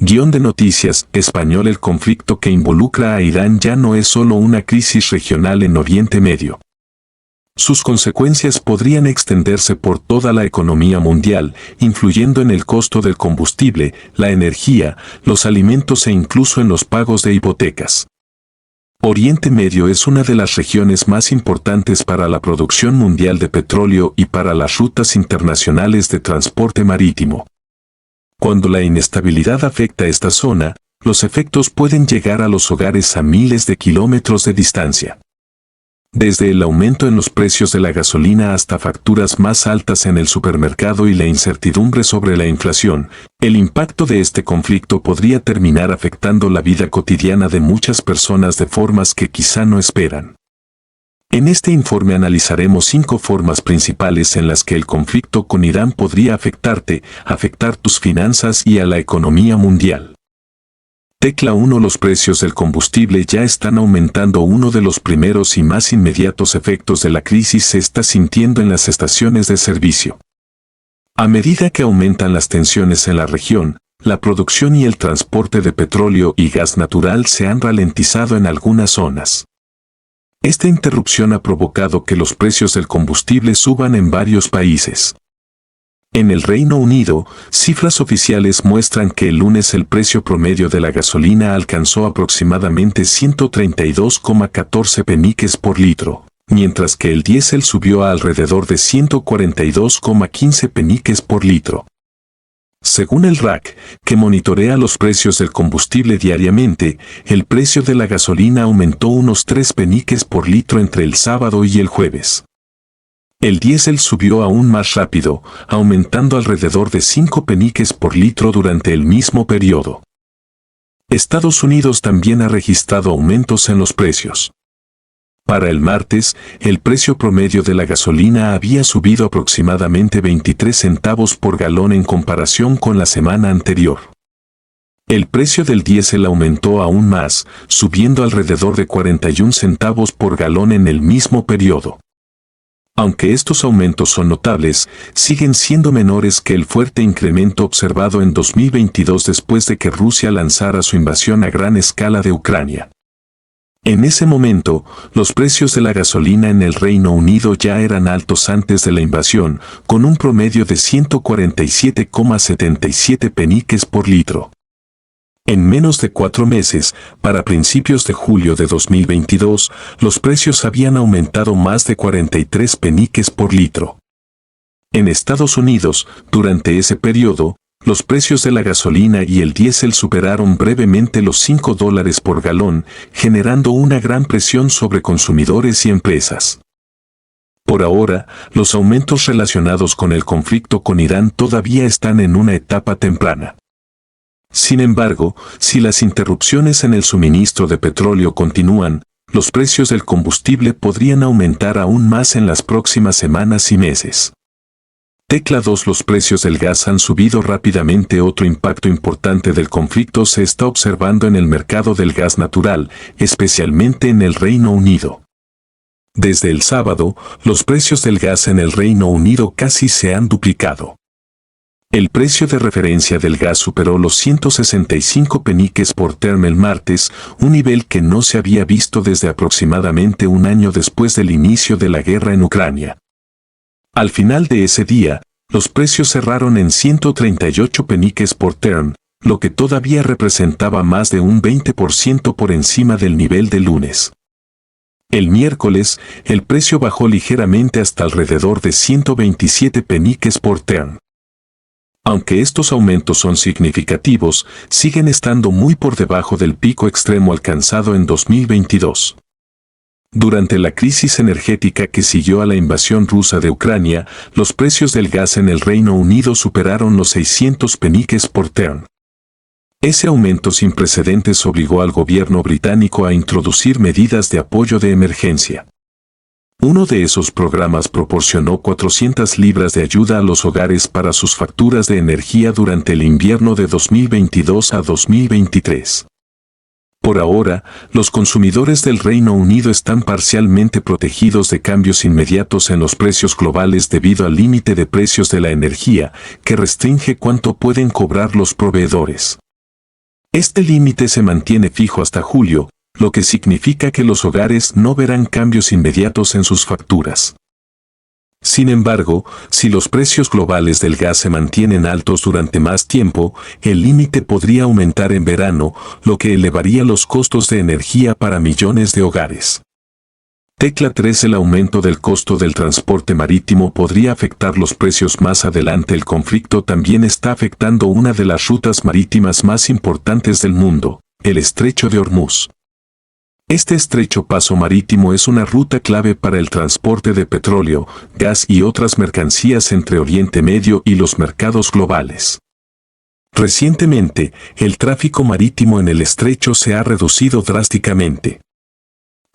Guión de noticias, español. El conflicto que involucra a Irán ya no es solo una crisis regional en Oriente Medio. Sus consecuencias podrían extenderse por toda la economía mundial, influyendo en el costo del combustible, la energía, los alimentos e incluso en los pagos de hipotecas. Oriente Medio es una de las regiones más importantes para la producción mundial de petróleo y para las rutas internacionales de transporte marítimo. Cuando la inestabilidad afecta esta zona, los efectos pueden llegar a los hogares a miles de kilómetros de distancia. Desde el aumento en los precios de la gasolina hasta facturas más altas en el supermercado y la incertidumbre sobre la inflación, el impacto de este conflicto podría terminar afectando la vida cotidiana de muchas personas de formas que quizá no esperan. En este informe analizaremos 5 formas principales en las que el conflicto con Irán podría afectar tus finanzas y a la economía mundial. Tecla 1. Los precios del combustible ya están aumentando. Uno de los primeros y más inmediatos efectos de la crisis se está sintiendo en las estaciones de servicio. A medida que aumentan las tensiones en la región, la producción y el transporte de petróleo y gas natural se han ralentizado en algunas zonas. Esta interrupción ha provocado que los precios del combustible suban en varios países. En el Reino Unido, cifras oficiales muestran que el lunes el precio promedio de la gasolina alcanzó aproximadamente 132,14 peniques por litro, mientras que el diésel subió a alrededor de 142,15 peniques por litro. Según el RAC, que monitorea los precios del combustible diariamente, el precio de la gasolina aumentó unos 3 peniques por litro entre el sábado y el jueves. El diésel subió aún más rápido, aumentando alrededor de 5 peniques por litro durante el mismo periodo. Estados Unidos también ha registrado aumentos en los precios. Para el martes, el precio promedio de la gasolina había subido aproximadamente 23 centavos por galón en comparación con la semana anterior. El precio del diésel aumentó aún más, subiendo alrededor de 41 centavos por galón en el mismo periodo. Aunque estos aumentos son notables, siguen siendo menores que el fuerte incremento observado en 2022 después de que Rusia lanzara su invasión a gran escala de Ucrania. En ese momento, los precios de la gasolina en el Reino Unido ya eran altos antes de la invasión, con un promedio de 147,77 peniques por litro. En menos de 4 meses, para principios de julio de 2022, los precios habían aumentado más de 43 peniques por litro. En Estados Unidos, durante ese periodo, los precios de la gasolina y el diésel superaron brevemente los $5 por galón, generando una gran presión sobre consumidores y empresas. Por ahora, los aumentos relacionados con el conflicto con Irán todavía están en una etapa temprana. Sin embargo, si las interrupciones en el suministro de petróleo continúan, los precios del combustible podrían aumentar aún más en las próximas semanas y meses. Tecla 2. Los precios del gas han subido rápidamente. Otro impacto importante del conflicto se está observando en el mercado del gas natural, especialmente en el Reino Unido. Desde el sábado, los precios del gas en el Reino Unido casi se han duplicado. El precio de referencia del gas superó los 165 peniques por term el martes, un nivel que no se había visto desde aproximadamente un año después del inicio de la guerra en Ucrania. Al final de ese día, los precios cerraron en 138 peniques por term, lo que todavía representaba más de un 20% por encima del nivel del lunes. El miércoles, el precio bajó ligeramente hasta alrededor de 127 peniques por term. Aunque estos aumentos son significativos, siguen estando muy por debajo del pico extremo alcanzado en 2022. Durante la crisis energética que siguió a la invasión rusa de Ucrania, los precios del gas en el Reino Unido superaron los 600 peniques por term. Ese aumento sin precedentes obligó al gobierno británico a introducir medidas de apoyo de emergencia. Uno de esos programas proporcionó 400 libras de ayuda a los hogares para sus facturas de energía durante el invierno de 2022 a 2023. Por ahora, los consumidores del Reino Unido están parcialmente protegidos de cambios inmediatos en los precios globales debido al límite de precios de la energía, que restringe cuánto pueden cobrar los proveedores. Este límite se mantiene fijo hasta julio, lo que significa que los hogares no verán cambios inmediatos en sus facturas. Sin embargo, si los precios globales del gas se mantienen altos durante más tiempo, el límite podría aumentar en verano, lo que elevaría los costos de energía para millones de hogares. Tecla 3. El aumento del costo del transporte marítimo podría afectar los precios más adelante. El conflicto también está afectando una de las rutas marítimas más importantes del mundo, el Estrecho de Hormuz. Este estrecho paso marítimo es una ruta clave para el transporte de petróleo, gas y otras mercancías entre Oriente Medio y los mercados globales. Recientemente, el tráfico marítimo en el estrecho se ha reducido drásticamente.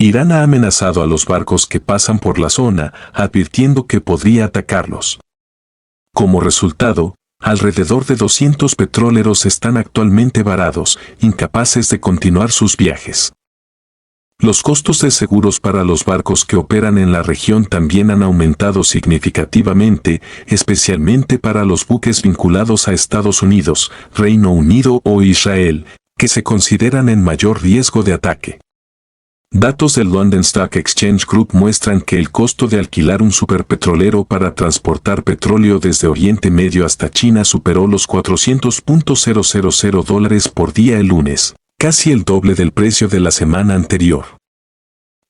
Irán ha amenazado a los barcos que pasan por la zona, advirtiendo que podría atacarlos. Como resultado, alrededor de 200 petroleros están actualmente varados, incapaces de continuar sus viajes. Los costos de seguros para los barcos que operan en la región también han aumentado significativamente, especialmente para los buques vinculados a Estados Unidos, Reino Unido o Israel, que se consideran en mayor riesgo de ataque. Datos del London Stock Exchange Group muestran que el costo de alquilar un superpetrolero para transportar petróleo desde Oriente Medio hasta China superó los $400.000 por día el lunes, casi el doble del precio de la semana anterior.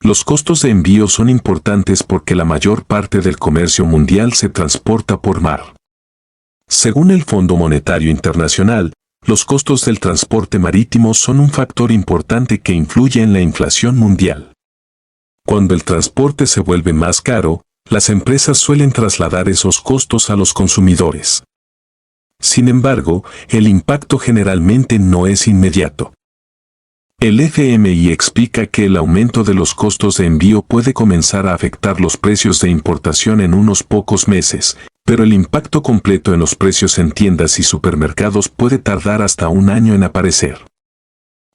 Los costos de envío son importantes porque la mayor parte del comercio mundial se transporta por mar. Según el Fondo Monetario Internacional, los costos del transporte marítimo son un factor importante que influye en la inflación mundial. Cuando el transporte se vuelve más caro, las empresas suelen trasladar esos costos a los consumidores. Sin embargo, el impacto generalmente no es inmediato. El FMI explica que el aumento de los costos de envío puede comenzar a afectar los precios de importación en unos pocos meses, pero el impacto completo en los precios en tiendas y supermercados puede tardar hasta un año en aparecer.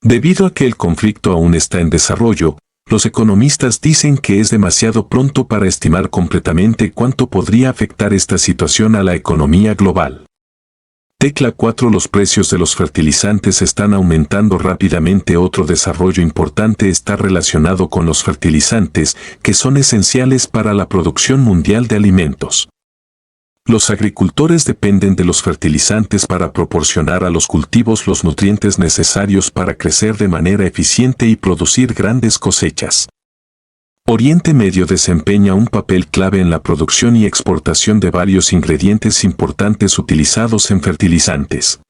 Debido a que el conflicto aún está en desarrollo, los economistas dicen que es demasiado pronto para estimar completamente cuánto podría afectar esta situación a la economía global. Tecla 4. Los precios de los fertilizantes están aumentando rápidamente. Otro desarrollo importante está relacionado con los fertilizantes, que son esenciales para la producción mundial de alimentos. Los agricultores dependen de los fertilizantes para proporcionar a los cultivos los nutrientes necesarios para crecer de manera eficiente y producir grandes cosechas. Oriente Medio desempeña un papel clave en la producción y exportación de varios ingredientes importantes utilizados en fertilizantes.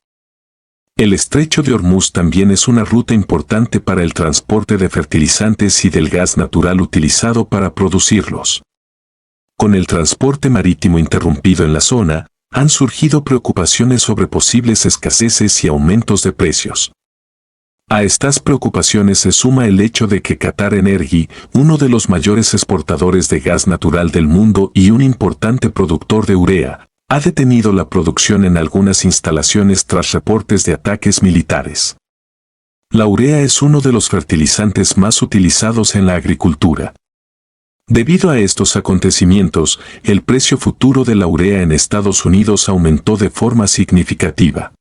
El Estrecho de Hormuz también es una ruta importante para el transporte de fertilizantes y del gas natural utilizado para producirlos. Con el transporte marítimo interrumpido en la zona, han surgido preocupaciones sobre posibles escaseces y aumentos de precios. A estas preocupaciones se suma el hecho de que Qatar Energy, uno de los mayores exportadores de gas natural del mundo y un importante productor de urea, ha detenido la producción en algunas instalaciones tras reportes de ataques militares. La urea es uno de los fertilizantes más utilizados en la agricultura. Debido a estos acontecimientos, el precio futuro de la urea en Estados Unidos aumentó de forma significativa.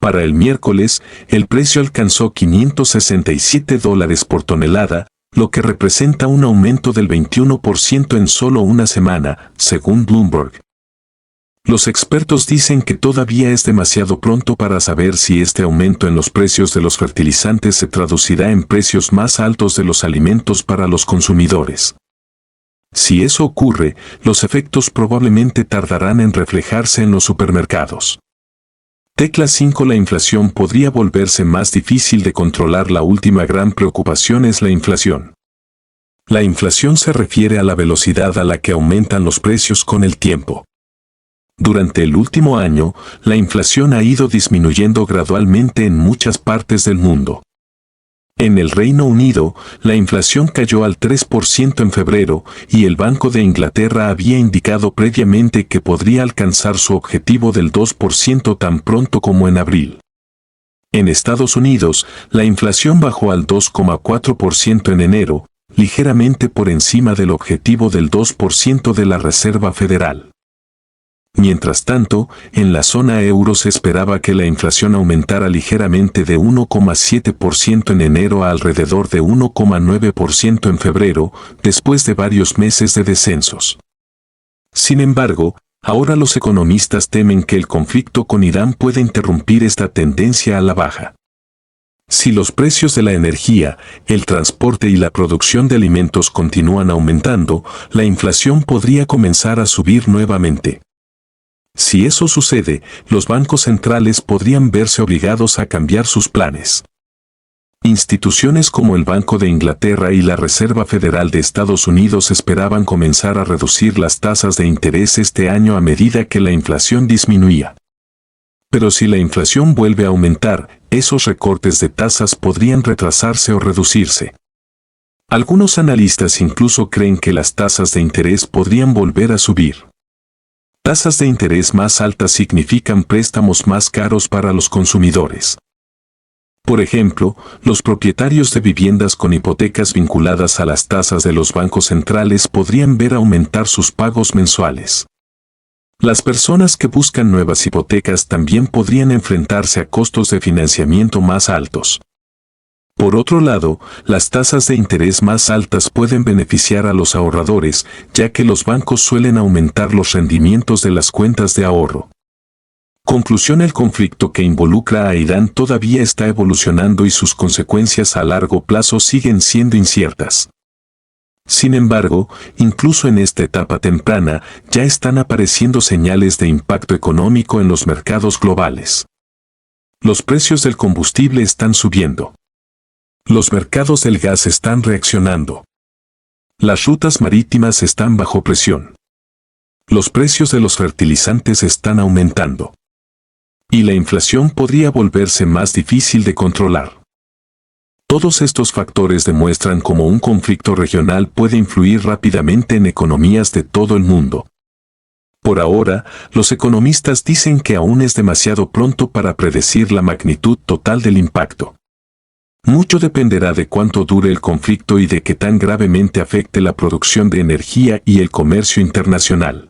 Para el miércoles, el precio alcanzó $567 por tonelada, lo que representa un aumento del 21% en solo una semana, según Bloomberg. Los expertos dicen que todavía es demasiado pronto para saber si este aumento en los precios de los fertilizantes se traducirá en precios más altos de los alimentos para los consumidores. Si eso ocurre, los efectos probablemente tardarán en reflejarse en los supermercados. Tecla 5. La inflación podría volverse más difícil de controlar. La última gran preocupación es la inflación. La inflación se refiere a la velocidad a la que aumentan los precios con el tiempo. Durante el último año, la inflación ha ido disminuyendo gradualmente en muchas partes del mundo. En el Reino Unido, la inflación cayó al 3% en febrero, y el Banco de Inglaterra había indicado previamente que podría alcanzar su objetivo del 2% tan pronto como en abril. En Estados Unidos, la inflación bajó al 2,4% en enero, ligeramente por encima del objetivo del 2% de la Reserva Federal. Mientras tanto, en la zona euro se esperaba que la inflación aumentara ligeramente de 1,7% en enero a alrededor de 1,9% en febrero, después de varios meses de descensos. Sin embargo, ahora los economistas temen que el conflicto con Irán pueda interrumpir esta tendencia a la baja. Si los precios de la energía, el transporte y la producción de alimentos continúan aumentando, la inflación podría comenzar a subir nuevamente. Si eso sucede, los bancos centrales podrían verse obligados a cambiar sus planes. Instituciones como el Banco de Inglaterra y la Reserva Federal de Estados Unidos esperaban comenzar a reducir las tasas de interés este año a medida que la inflación disminuía. Pero si la inflación vuelve a aumentar, esos recortes de tasas podrían retrasarse o reducirse. Algunos analistas incluso creen que las tasas de interés podrían volver a subir. Tasas de interés más altas significan préstamos más caros para los consumidores. Por ejemplo, los propietarios de viviendas con hipotecas vinculadas a las tasas de los bancos centrales podrían ver aumentar sus pagos mensuales. Las personas que buscan nuevas hipotecas también podrían enfrentarse a costos de financiamiento más altos. Por otro lado, las tasas de interés más altas pueden beneficiar a los ahorradores, ya que los bancos suelen aumentar los rendimientos de las cuentas de ahorro. Conclusión: el conflicto que involucra a Irán todavía está evolucionando y sus consecuencias a largo plazo siguen siendo inciertas. Sin embargo, incluso en esta etapa temprana, ya están apareciendo señales de impacto económico en los mercados globales. Los precios del combustible están subiendo. Los mercados del gas están reaccionando. Las rutas marítimas están bajo presión. Los precios de los fertilizantes están aumentando. Y la inflación podría volverse más difícil de controlar. Todos estos factores demuestran cómo un conflicto regional puede influir rápidamente en economías de todo el mundo. Por ahora, los economistas dicen que aún es demasiado pronto para predecir la magnitud total del impacto. Mucho dependerá de cuánto dure el conflicto y de qué tan gravemente afecte la producción de energía y el comercio internacional.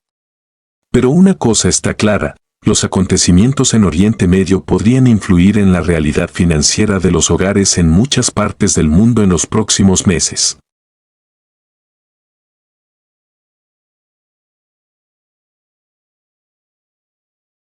Pero una cosa está clara: los acontecimientos en Oriente Medio podrían influir en la realidad financiera de los hogares en muchas partes del mundo en los próximos meses.